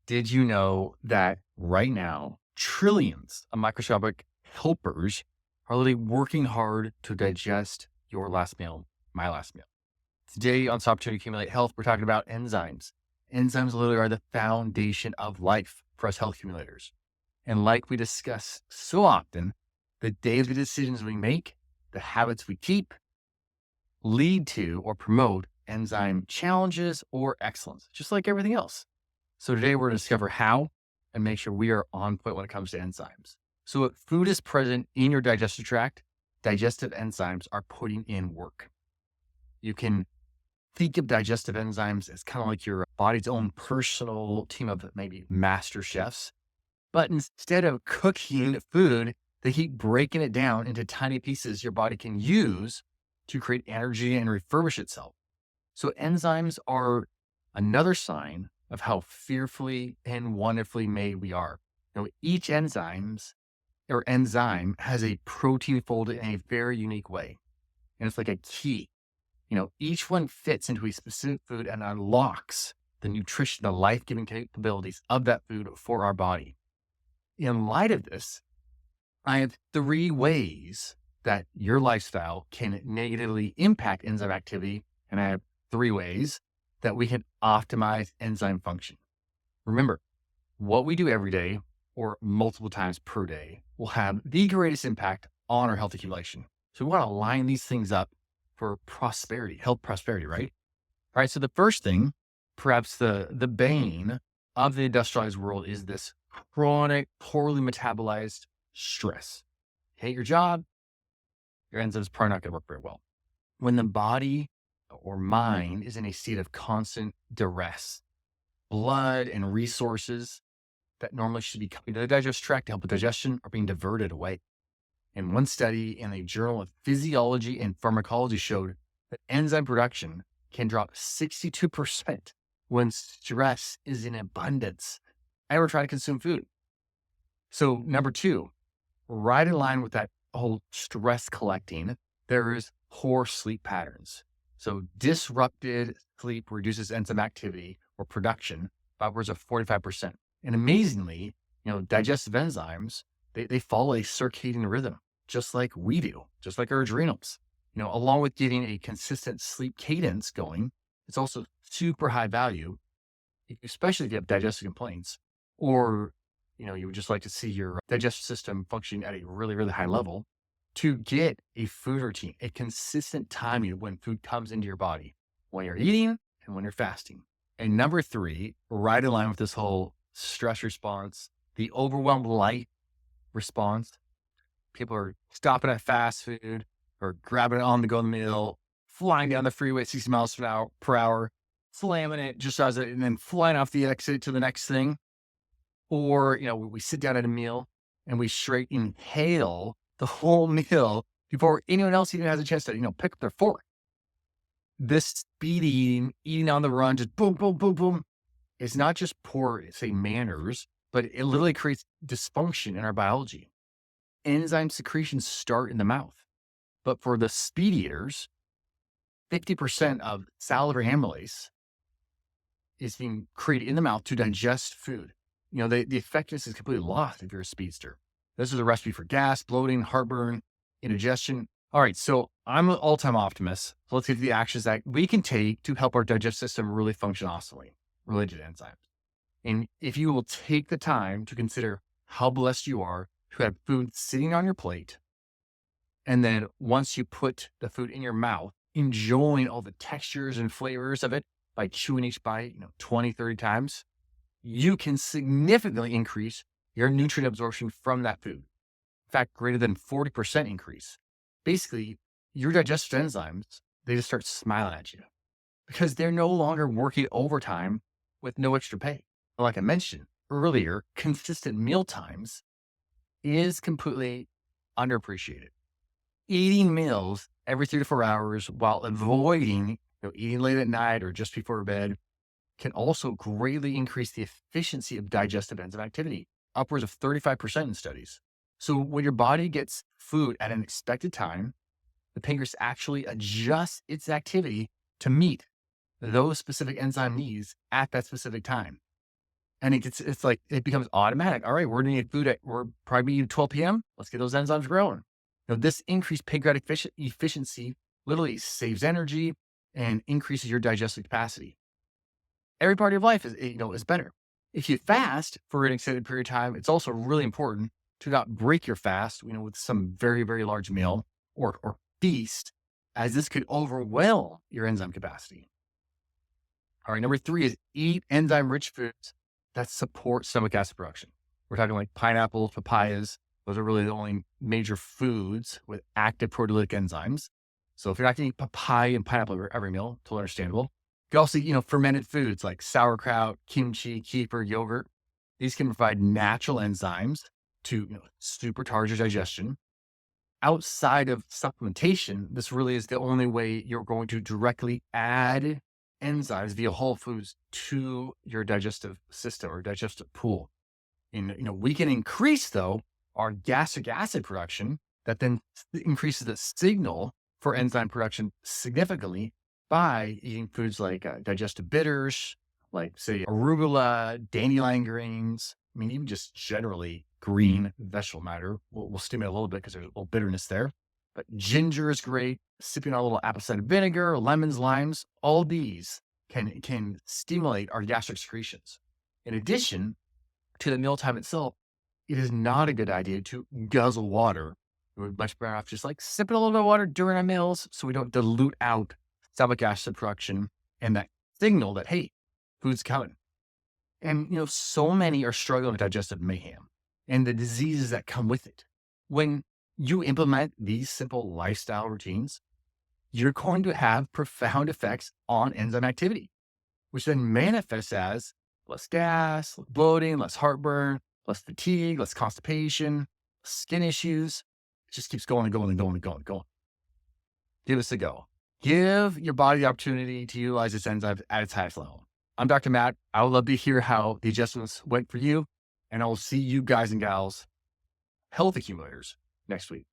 Did you know that right now, trillions of microscopic helpers are literally working hard to digest your last meal, my last meal? Today on Stop to Accumulate Health, we're talking about enzymes. Enzymes literally are the foundation of life for us health accumulators. And like we discuss so often, the daily decisions we make, the habits we keep, lead to or promote enzyme challenges or excellence, just like everything else. So today we're going to discover how and make sure we are on point when it comes to enzymes. So if food is present in your digestive tract, digestive enzymes are putting in work. You can think of digestive enzymes as kind of like your body's own personal team of maybe master chefs. But instead of cooking food, they keep breaking it down into tiny pieces your body can use to create energy and refurbish itself. So enzymes are another sign of how fearfully and wonderfully made we are. Each enzyme has a protein folded in a very unique way. And it's like a key. Each one fits into a specific food and unlocks the nutrition, the life-giving capabilities of that food for our body. In light of this, I have 3 ways that your lifestyle can negatively impact enzyme activity. And I have 3 ways that we can optimize enzyme function. Remember, what we do every day or multiple times per day will have the greatest impact on our health accumulation. So we want to line these things up for prosperity, health prosperity, right? All right. So the first thing, perhaps the bane of the industrialized world, is this chronic, poorly metabolized stress. You hate your job, your enzymes probably not going to work very well. When the body or mind is in a state of constant duress, blood and resources that normally should be coming to the digestive tract to help with digestion are being diverted away. And one study in a journal of physiology and pharmacology showed that enzyme production can drop 62% when stress is in abundance. Ever try to consume food? So number 2, right in line with that whole stress collecting, there is poor sleep patterns. So disrupted sleep reduces enzyme activity or production by upwards of 45%. And amazingly, digestive enzymes, they follow a circadian rhythm, just like we do, just like our adrenals. Along with getting a consistent sleep cadence going, it's also super high value, especially if you have digestive complaints, or, you would just like to see your digestive system functioning at a really, really high level, to get a food routine, a consistent timing when food comes into your body, when you're eating and when you're fasting. And number 3, right in line with this whole stress response, the overwhelmed light response. People are stopping at fast food or grabbing it on the go meal, flying down the freeway at 60 miles per hour, slamming it just as it, and then flying off the exit to the next thing. Or, we sit down at a meal and we straight inhale the whole meal before anyone else even has a chance to, pick up their fork. This speed eating on the run, just boom, boom, boom, boom. It's not just poor, say, manners, but it literally creates dysfunction in our biology. Enzyme secretions start in the mouth. But for the speed eaters, 50% of salivary amylase is being created in the mouth to digest food. The effectiveness is completely lost if you're a speedster. This is a recipe for gas, bloating, heartburn, indigestion. All right, so I'm an all-time optimist. So let's get to the actions that we can take to help our digestive system really function optimally related to enzymes. And if you will take the time to consider how blessed you are to have food sitting on your plate, and then once you put the food in your mouth, enjoying all the textures and flavors of it by chewing each bite, 20, 30 times, you can significantly increase your nutrient absorption from that food. In fact, greater than 40% increase. Basically, your digestive enzymes, they just start smiling at you because they're no longer working overtime with no extra pay. Like I mentioned earlier, consistent meal times is completely underappreciated. Eating meals every 3 to 4 hours while avoiding eating late at night or just before bed can also greatly increase the efficiency of digestive enzyme activity, upwards of 35% in studies. So when your body gets food at an expected time, the pancreas actually adjusts its activity to meet those specific enzyme needs at that specific time. And it's like, it becomes automatic. All right, we're going to eat food we're probably eating 12 p.m. Let's get those enzymes growing. This increased pancreatic efficiency literally saves energy and increases your digestive capacity. Every part of life is better. If you fast for an extended period of time, it's also really important to not break your fast, with some very, very large meal or feast, as this could overwhelm your enzyme capacity. All right, number 3 is eat enzyme-rich foods that support stomach acid production. We're talking like pineapples, papayas. Those are really the only major foods with active proteolytic enzymes. So if you're not going to eat papaya and pineapple every meal, totally understandable. You can also eat, fermented foods like sauerkraut, kimchi, kefir, yogurt. These can provide natural enzymes to supercharge your digestion. Outside of supplementation, this really is the only way you're going to directly add enzymes via whole foods to your digestive system or digestive pool. And, we can increase, though, our gastric acid production that then increases the signal for enzyme production significantly by eating foods like digestive bitters, like, say, arugula, dandelion greens. I mean, even just generally green vegetable matter will stimulate a little bit because there's a little bitterness there. But ginger is great. Sipping on a little apple cider vinegar, lemons, limes, all these can stimulate our gastric secretions. In addition to the mealtime itself, it is not a good idea to guzzle water. We're much better off just like sipping a little bit of water during our meals so we don't dilute out stomach acid production and that signal that, hey, food's coming. And, so many are struggling with digestive mayhem and the diseases that come with it. When you implement these simple lifestyle routines, you're going to have profound effects on enzyme activity, which then manifests as less gas, less bloating, less heartburn, less fatigue, less constipation, skin issues. It just keeps going and going and going and going and going. Give this a go. Give your body the opportunity to utilize its enzymes at its highest level. I'm Dr. Matt. I would love to hear how the adjustments went for you, and I will see you guys and gals, health accumulators, next week.